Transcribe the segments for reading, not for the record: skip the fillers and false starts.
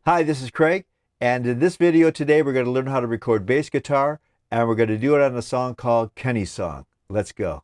Hi, this is Craig, and in this video today we're going to learn how to record bass guitar, and we're going to do it on a song called Kenny's Song. Let's go.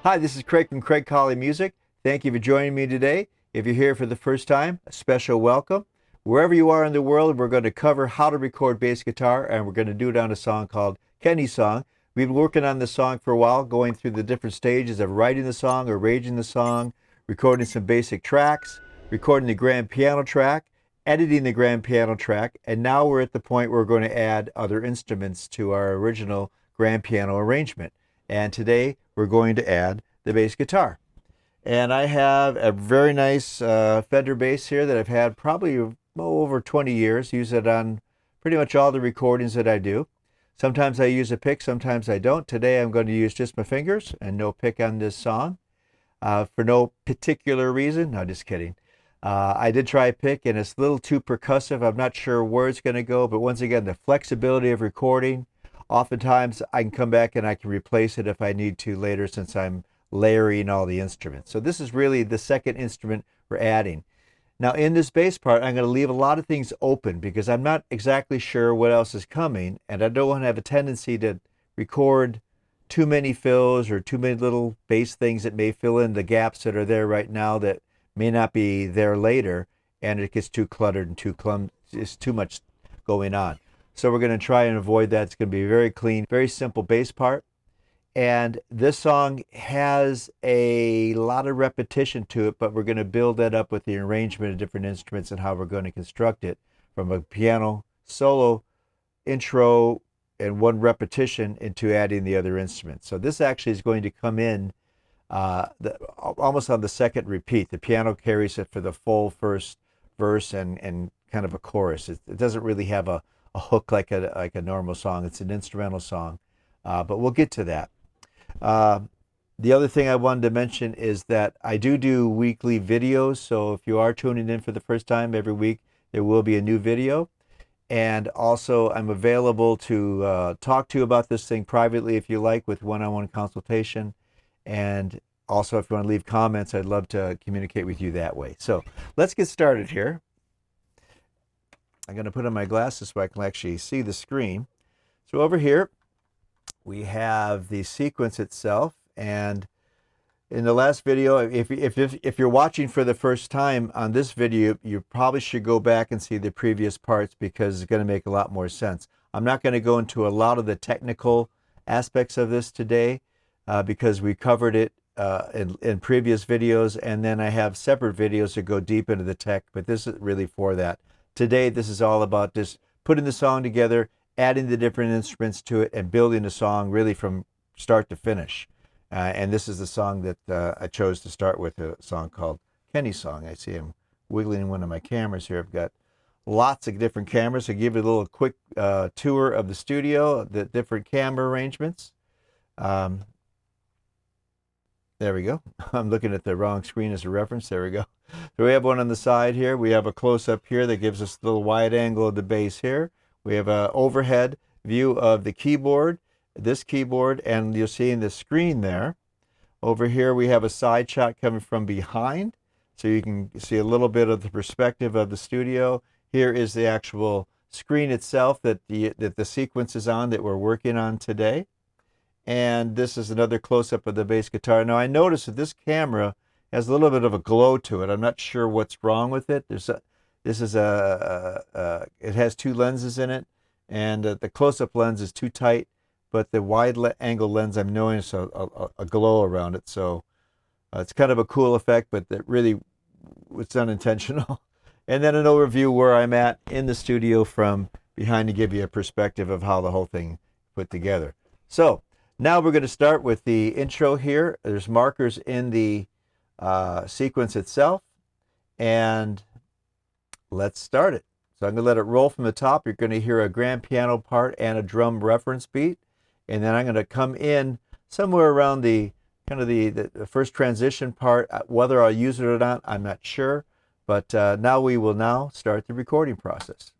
Hi, this is Craig from Craig Colley Music. Thank you for joining me today. If you're here for the first time, a special welcome. Wherever you are in the world, we're going to cover how to record bass guitar, and we're going to do it on a song called Kenny's Song. We've been working on this song for a while, going through the different stages of writing the song, arranging the song, recording some basic tracks, recording the grand piano track, editing the grand piano track, and now we're at the point where we're going to add other instruments to our original grand piano arrangement. And today we're going to add the bass guitar. And I have a very nice Fender bass here that I've had probably over 20 years. Use it on pretty much all the recordings that I do. Sometimes I use a pick, sometimes I don't. Today I'm going to use just my fingers and no pick on this song for no particular reason. No, just kidding. I did try a pick and it's a little too percussive. I'm not sure where it's going to go, but once again, the flexibility of recording, oftentimes I can come back and I can replace it if I need to later, since I'm layering all the instruments. So this is really the second instrument we're adding. Now in this bass part, I'm going to leave a lot of things open because I'm not exactly sure what else is coming, and I don't want to have a tendency to record too many fills or too many little bass things that may fill in the gaps that are there right now that may not be there later, and it gets too cluttered and it's too much going on. So we're going to try and avoid that. It's going to be a very clean, very simple bass part. And this song has a lot of repetition to it, but we're going to build that up with the arrangement of different instruments and how we're going to construct it from a piano solo, intro, and one repetition into adding the other instruments. So this actually is going to come in almost on the second repeat. The piano carries it for the full first verse and kind of a chorus. It doesn't really have a hook like a normal song. It's an instrumental song, but we'll get to that. The other thing I wanted to mention is that I do weekly videos, so if you are tuning in for the first time, every week there will be a new video. And also I'm available to talk to you about this thing privately if you like, with one-on-one consultation. And also if you want to leave comments, I'd love to communicate with you that way. So let's get started here. I'm going to put on my glasses so I can actually see the screen. So over here we have the sequence itself, and in the last video, if you're watching for the first time on this video, you probably should go back and see the previous parts because it's going to make a lot more sense. I'm not going to go into a lot of the technical aspects of this today because we covered it in previous videos, and then I have separate videos that go deep into the tech, but this is really for that. Today, this is all about just putting the song together, adding the different instruments to it, and building the song really from start to finish. And this is the song that I chose to start with, a song called Kenny's Song. I see I'm wiggling one of my cameras here. I've got lots of different cameras. I'll give you a little quick tour of the studio, the different camera arrangements. There we go. I'm looking at the wrong screen as a reference. There we go. So we have one on the side here. We have a close-up here that gives us a little wide angle of the bass here. We have an overhead view of the keyboard, this keyboard, and you'll see in the screen there. Over here we have a side shot coming from behind, so you can see a little bit of the perspective of the studio. Here is the actual screen itself that the sequence is on that we're working on today. And this is another close-up of the bass guitar. Now I noticed that this camera has a little bit of a glow to it. I'm not sure what's wrong with it. It has two lenses in it, and the close-up lens is too tight, but the wide angle lens, I'm noticing a glow around it. So it's kind of a cool effect, but that really it's unintentional. And then an overview where I'm at in the studio from behind to give you a perspective of how the whole thing put together. So now we're going to start with the intro here. There's markers in the sequence itself, and let's start it. So I'm going to let it roll from the top. You're going to hear a grand piano part and a drum reference beat. And then I'm going to come in somewhere around the kind of the first transition part. Whether I'll use it or not, I'm not sure. But now we will start the recording process.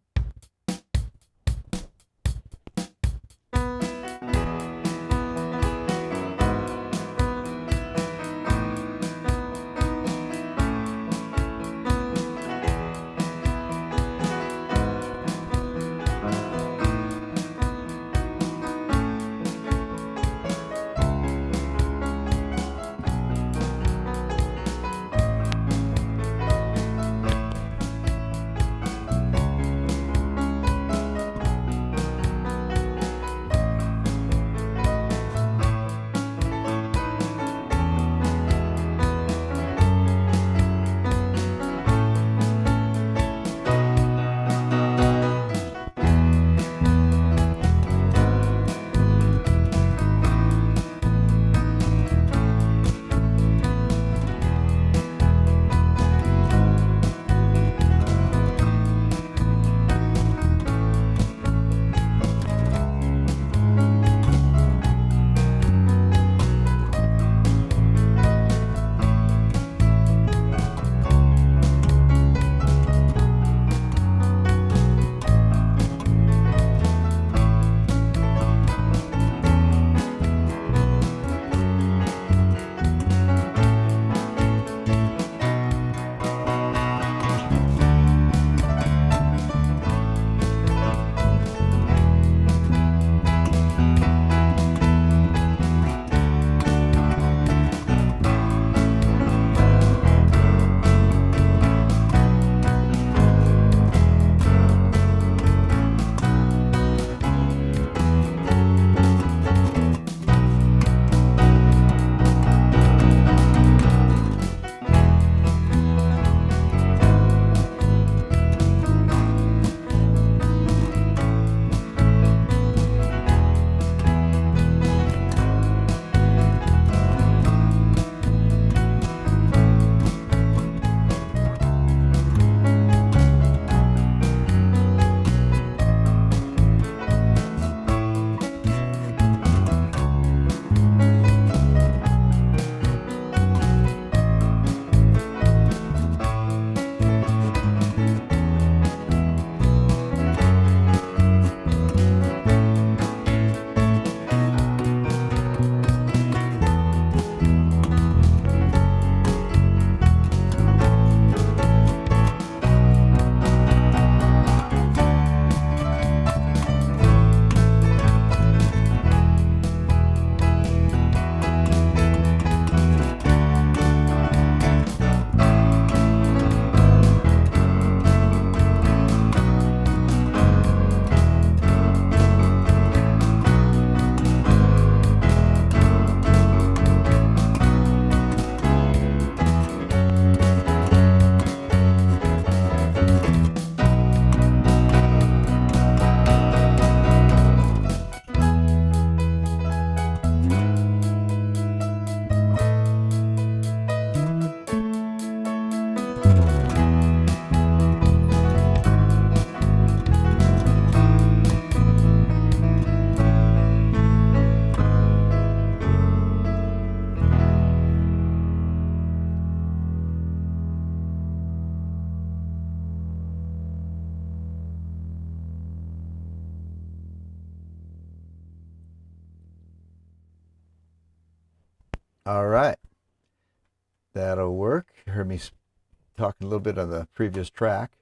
All right, that'll work. You heard me talking a little bit on the previous track.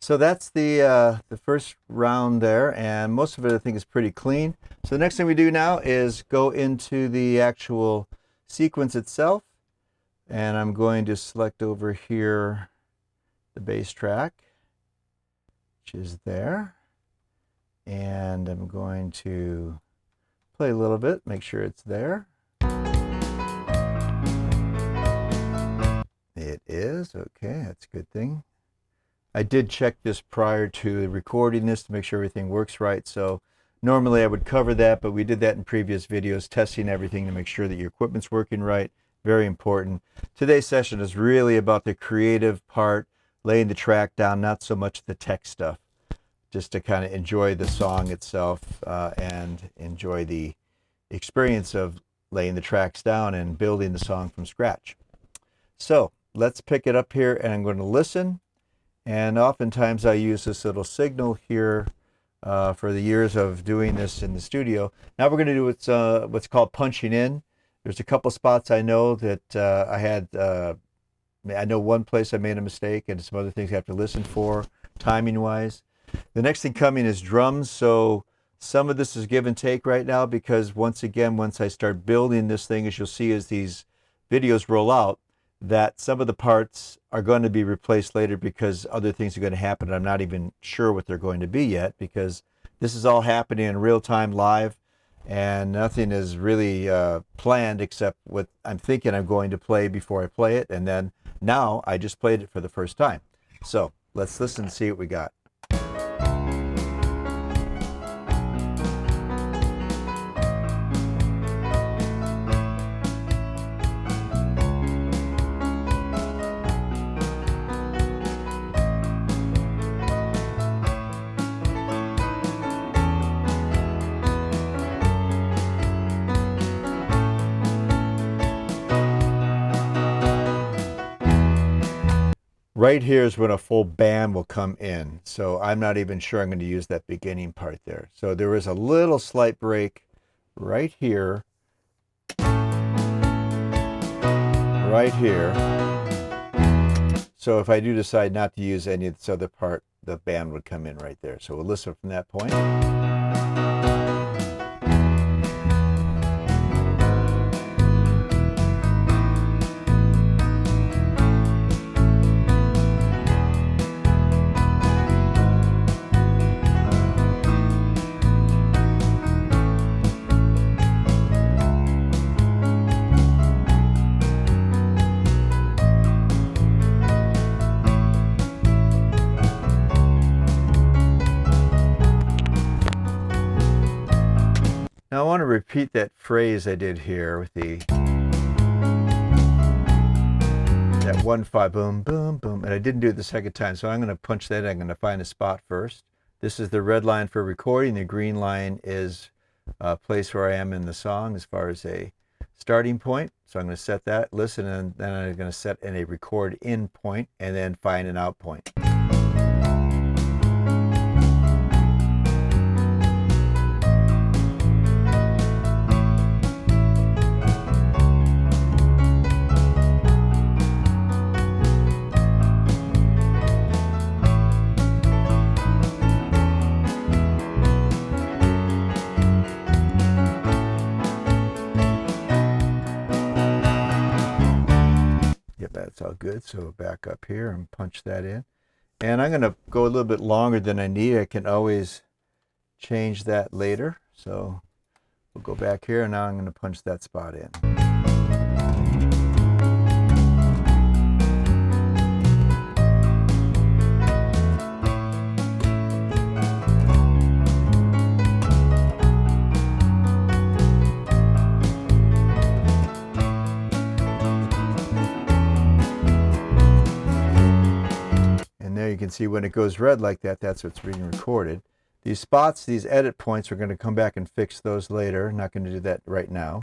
So that's the first round there, and most of it I think is pretty clean. So the next thing we do now is go into the actual sequence itself, and I'm going to select over here the bass track, which is there, and I'm going to play a little bit, make sure it's there. It is. Okay, that's a good thing. I did check this prior to recording this to make sure everything works right. So normally I would cover that, but we did that in previous videos, testing everything to make sure that your equipment's working right. Very important. Today's session is really about the creative part, laying the track down, not so much the tech stuff, just to kind of enjoy the song itself and enjoy the experience of laying the tracks down and building the song from scratch. So let's pick it up here, and I'm going to listen. And oftentimes I use this little signal here for the years of doing this in the studio. Now we're going to do what's called punching in. There's a couple spots I know that I know one place I made a mistake, and some other things I have to listen for, timing-wise. The next thing coming is drums. So some of this is give and take right now, because once I start building this thing, as you'll see as these videos roll out, that some of the parts are going to be replaced later because other things are going to happen. I'm not even sure what they're going to be yet, because this is all happening in real time live, and nothing is really planned except what I'm thinking I'm going to play before I play it, and then now I just played it for the first time. So let's listen and see what we got. Right here is when a full band will come in. So I'm not even sure I'm going to use that beginning part there. So there is a little slight break right here. Right here. So if I do decide not to use any of this other part, the band would come in right there. So we'll listen from that point. Now I want to repeat that phrase I did here with that 1-5 boom boom boom, and I didn't do it the second time, so I'm going to punch that. I'm going to find a spot first. This is the red line for recording. The green line is a place where I am in the song as far as a starting point. So I'm going to set that, listen, and then I'm going to set in a record in point and then find an out point. That's all good. So back up here and punch that in. And I'm going to go a little bit longer than I need. I can always change that later. So we'll go back here, and now I'm going to punch that spot in. You can see when it goes red like that, that's what's being recorded. These spots, these edit points, we're going to come back and fix those later. I'm not going to do that right now.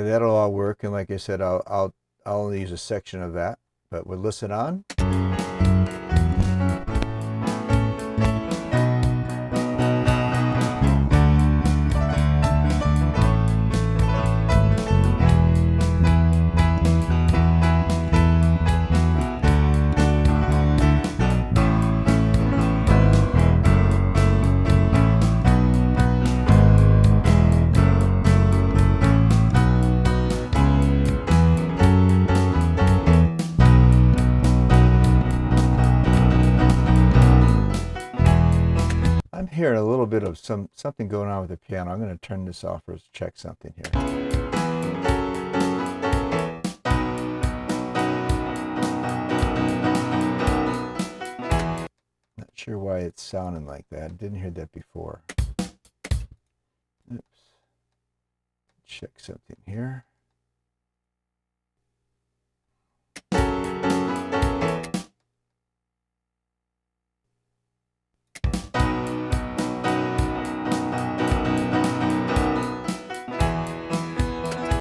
that'll all work, and like I said, I'll only use a section of that, but we'll listen on. I'm hearing a little bit of something going on with the piano. I'm going to turn this off or check something here. Not sure why it's sounding like that. I didn't hear that before. Oops. Check something here.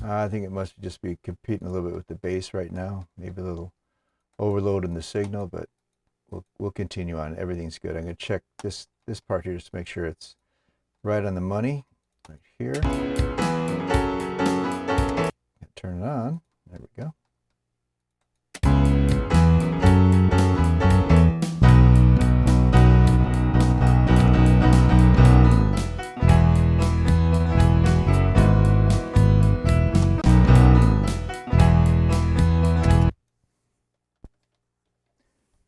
I think it must just be competing a little bit with the bass right now. Maybe a little overload in the signal, but we'll continue on. Everything's good. I'm going to check this part here just to make sure it's right on the money. Right here. Turn it on. There we go.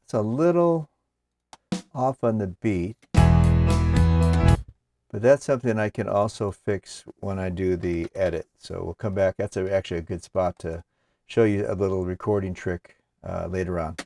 It's a little off on the beat, but that's something I can also fix when I do the edit. So we'll come back. That's actually a good spot to show you a little recording trick later on.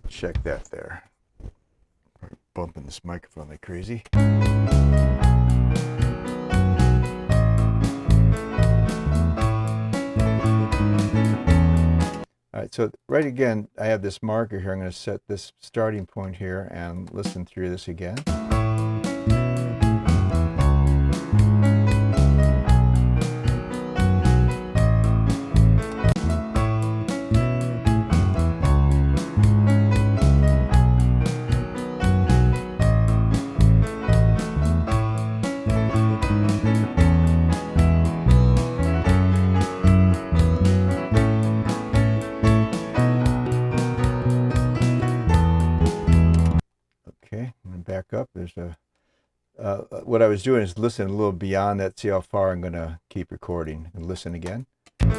Check that there. Bumping this microphone like crazy. All right, so right again, I have this marker here. I'm going to set this starting point here and listen through this again. Back up. There's a what I was doing is listen a little beyond that, see how far I'm going to keep recording, and listen again. Okay.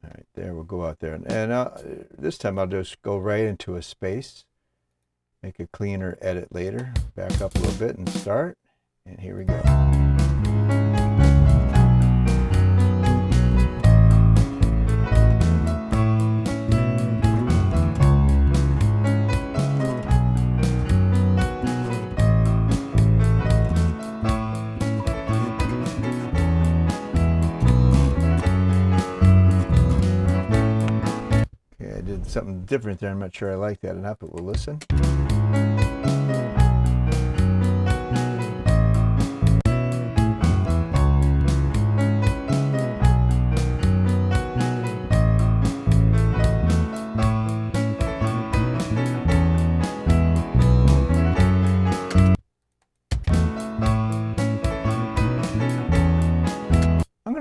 All right, there, we'll go out there, and this time I'll just go right into a space. Make a cleaner edit later. Back up a little bit and start. And here we go. Okay, I did something different there. I'm not sure I like that enough, but we'll listen.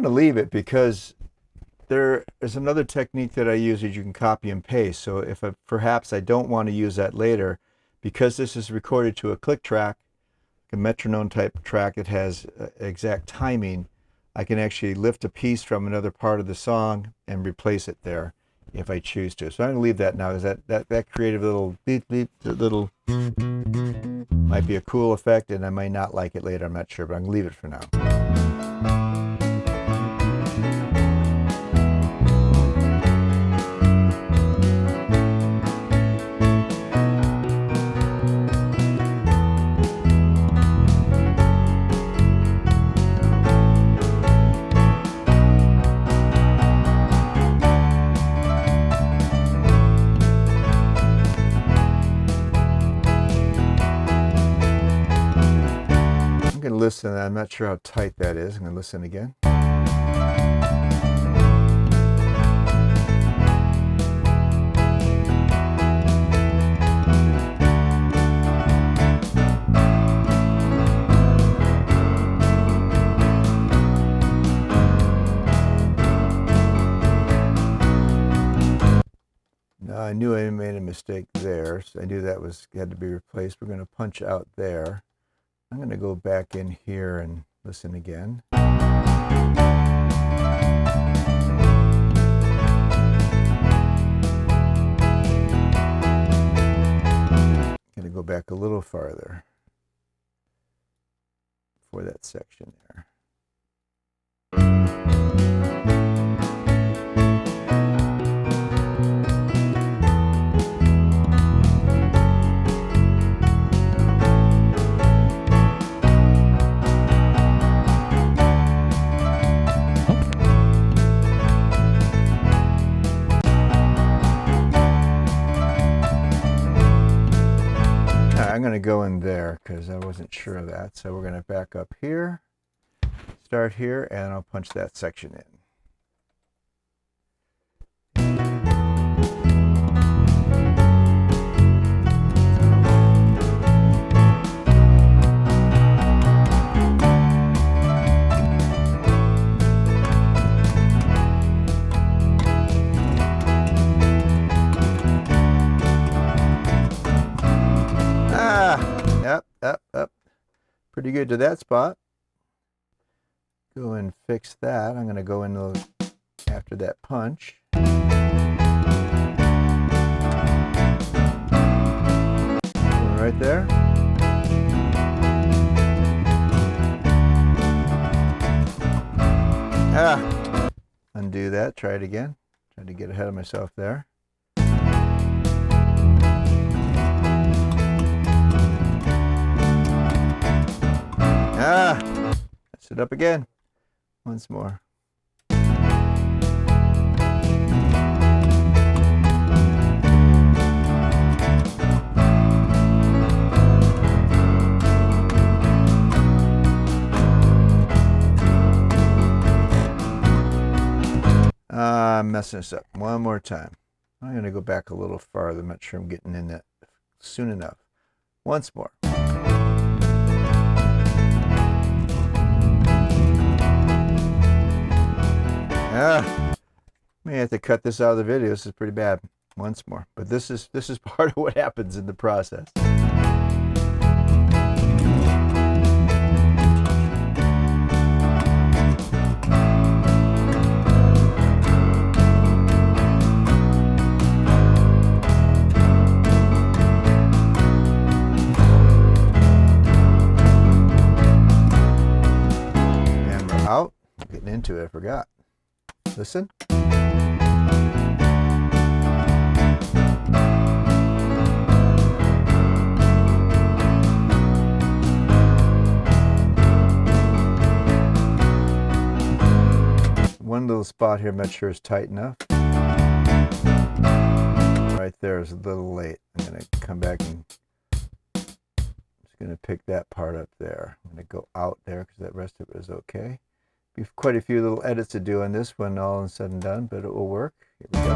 To leave it because there is another technique that I use that you can copy and paste. So if perhaps I don't want to use that later, because this is recorded to a click track, a metronome type track that has exact timing, I can actually lift a piece from another part of the song and replace it there if I choose to. So I'm going to leave that now, because that creative little beep beep, little might be a cool effect, and I might not like it later. I'm not sure, but I'm going to leave it for now. Listen, I'm not sure how tight that is. I'm going to listen again. Now I knew I made a mistake there, so I knew that had to be replaced. We're going to punch out there. I'm going to go back in here and listen again. Going to go back a little farther for that section there. I'm going to go in there because I wasn't sure of that. So we're going to back up here, start here, and I'll punch that section in. Up. Pretty good to that spot. Go and fix that. I'm going to go in after that punch. Right there. Undo that. Try it again. Trying to get ahead of myself there. Mess it up again. Once more. I'm messing this up. One more time. I'm going to go back a little farther. I'm not sure I'm getting in that soon enough. Once more. May have to cut this out of the video. This is pretty bad. Once more. But this is part of what happens in the process. And we're out. Getting into it, I forgot. Listen. One little spot here I'm not sure is tight enough. Right there is a little late. I'm going to come back and just going to pick that part up there. I'm going to go out there because that rest of it is okay. Be quite a few little edits to do on this one, all said and done, but it will work. Here we go.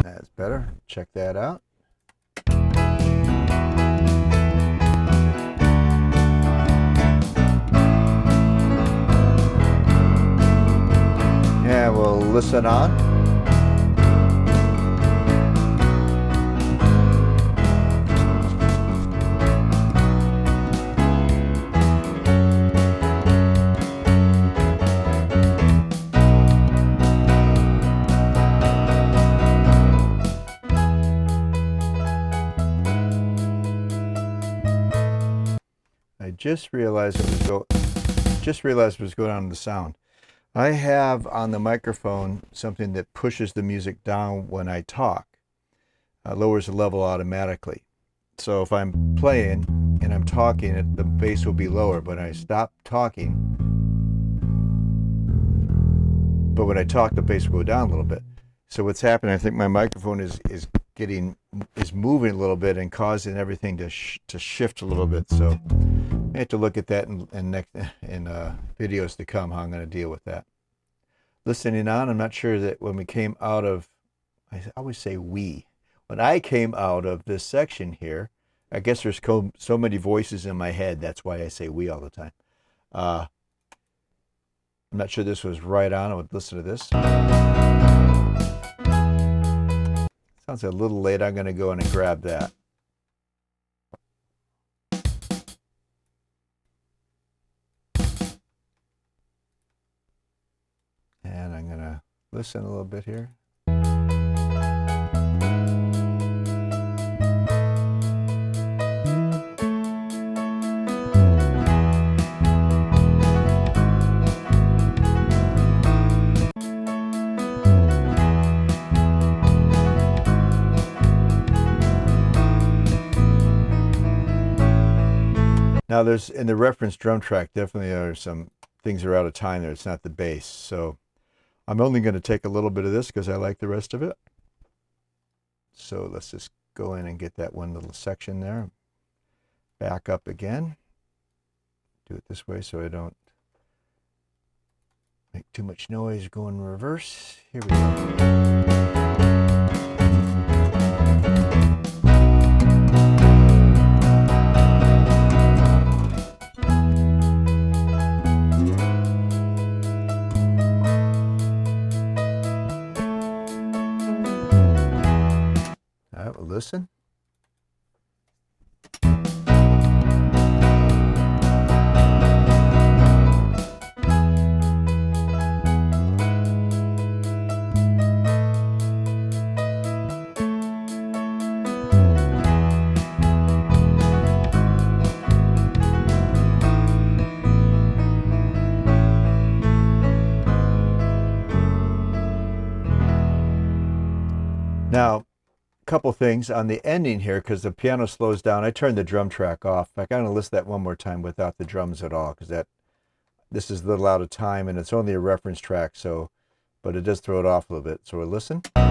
That's better. Check that out. listen on. I just realized what was going on in the sound. I have on the microphone something that pushes the music down when I talk. Lowers the level automatically. So if I'm playing and I'm talking, the bass will be lower. But when I stop talking, when I talk, the bass will go down a little bit. So what's happening? I think my microphone is moving a little bit and causing everything to shift a little bit. So I have to look at that in videos to come, how I'm going to deal with that. Listening on, I'm not sure that when we came out of, I always say we, when I came out of this section here, I guess there's so many voices in my head, that's why I say we all the time. I'm not sure this was right on. I would listen to this. Sounds a little late. I'm going to go in and grab that. And I'm going to listen a little bit here. Now there's, in the reference drum track, definitely are some things that are out of time there. It's not the bass. So I'm only going to take a little bit of this because I like the rest of it. So let's just go in and get that one little section there. Back up again. Do it this way so I don't make too much noise. Go in reverse. Here we go. Listen. Now, couple things on the ending here, because the piano slows down. I turned the drum track off. I kind of list that one more time without the drums at all, because this is a little out of time and it's only a reference track, so but it does throw it off a little bit. So we'll listen. Good.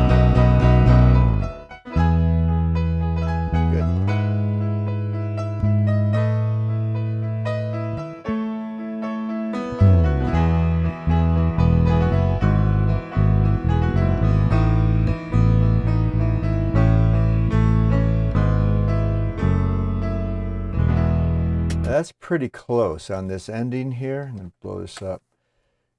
That's pretty close on this ending here. I'm going to blow this up.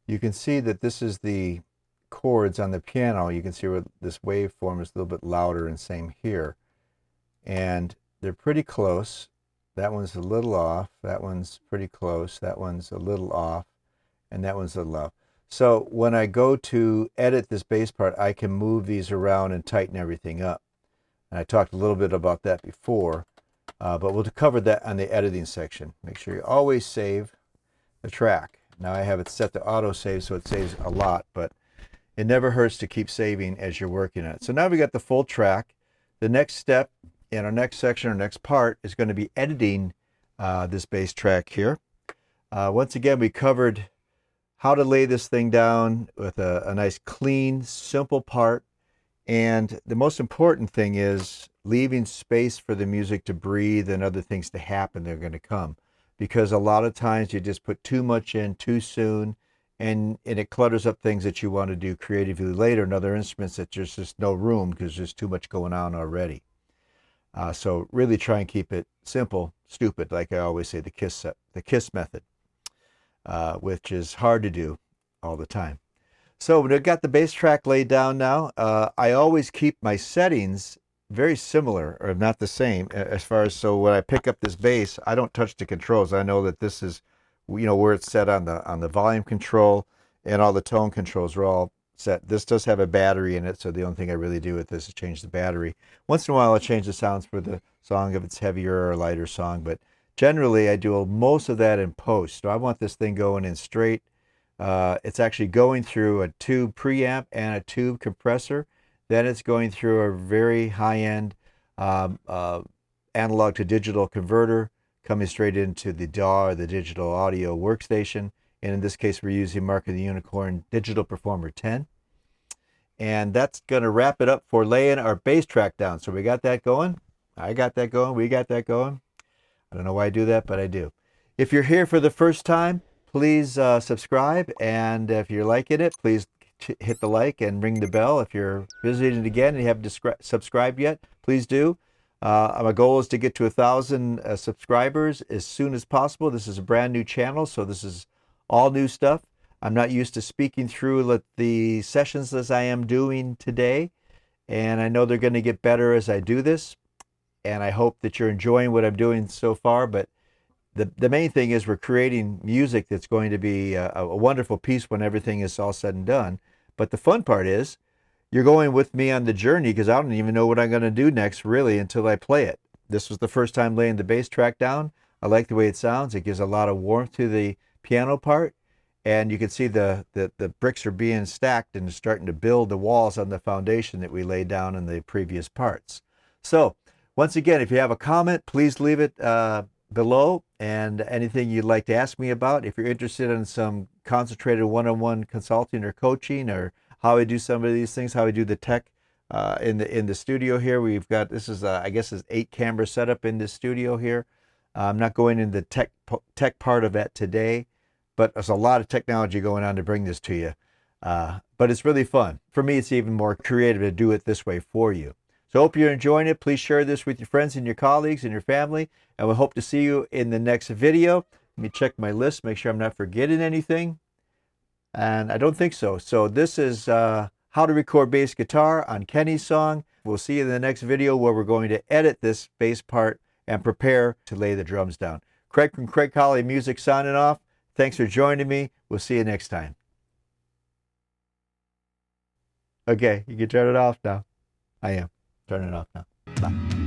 You can see that this is the chords on the piano. You can see where this waveform is a little bit louder, and same here. And they're pretty close. That one's a little off. That one's pretty close. That one's a little off. And that one's a little off. So when I go to edit this bass part, I can move these around and tighten everything up. And I talked a little bit about that before. But we'll cover that on the editing section. Make sure you always save the track. Now I have it set to auto save, so it saves a lot, but it never hurts to keep saving as you're working on it. So now we got the full track. The next step in our next section, our next part, is going to be editing this bass track here. Once again, we covered how to lay this thing down with a nice, clean, simple part. And the most important thing is leaving space for the music to breathe and other things to happen. They're going to come, because a lot of times you just put too much in too soon, and it clutters up things that you want to do creatively later in other instruments that there's just no room because there's too much going on already. So really try and keep it simple, stupid, like I always say, the KISS method, which is hard to do all the time. So when I got the bass track laid down now, I always keep my settings very similar, or not the same, as far as, so when I pick up this bass, I don't touch the controls. I know that this is, where it's set on the volume control, and all the tone controls are all set. This does have a battery in it, so the only thing I really do with this is change the battery. Once in a while, I'll change the sounds for the song if it's heavier or lighter song, but generally I do most of that in post. So I want this thing going in straight. It's actually going through a tube preamp and a tube compressor. Then it's going through a very high-end analog to digital converter, coming straight into the DAW, or the digital audio workstation. And in this case, we're using Mark of the Unicorn Digital Performer 10. And that's going to wrap it up for laying our bass track down. So we got that going. I got that going. We got that going. I don't know why I do that, but I do. If you're here for the first time, please subscribe, and if you're liking it, please hit the like and ring the bell. If you're visiting it again and you haven't subscribed yet, please do. My goal is to get to 1,000 subscribers as soon as possible. This is a brand new channel, so this is all new stuff. I'm not used to speaking through the sessions as I am doing today, and I know they're going to get better as I do this, and I hope that you're enjoying what I'm doing so far. But the main thing is we're creating music that's going to be a wonderful piece when everything is all said and done. But the fun part is you're going with me on the journey, because I don't even know what I'm going to do next, really, until I play it. This was the first time laying the bass track down. I like the way it sounds. It gives a lot of warmth to the piano part. And you can see the bricks are being stacked and starting to build the walls on the foundation that we laid down in the previous parts. So once again, if you have a comment, please leave it below, and anything you'd like to ask me about. If you're interested in some concentrated one-on-one consulting or coaching, or how I do some of these things, how I do the tech in the studio here. We've got, this is I guess is 8 camera setup in this studio here. I'm not going into the tech part of that today, but there's a lot of technology going on to bring this to you. But it's really fun. For me, it's even more creative to do it this way for you. So I hope you're enjoying it. Please share this with your friends and your colleagues and your family. And we hope to see you in the next video. Let me check my list, make sure I'm not forgetting anything. And I don't think so. So this is how to record bass guitar on Kenny's song. We'll see you in the next video, where we're going to edit this bass part and prepare to lay the drums down. Craig from Craig Colley Music signing off. Thanks for joining me. We'll see you next time. Okay, you can turn it off now. I am turning it off now. Bye.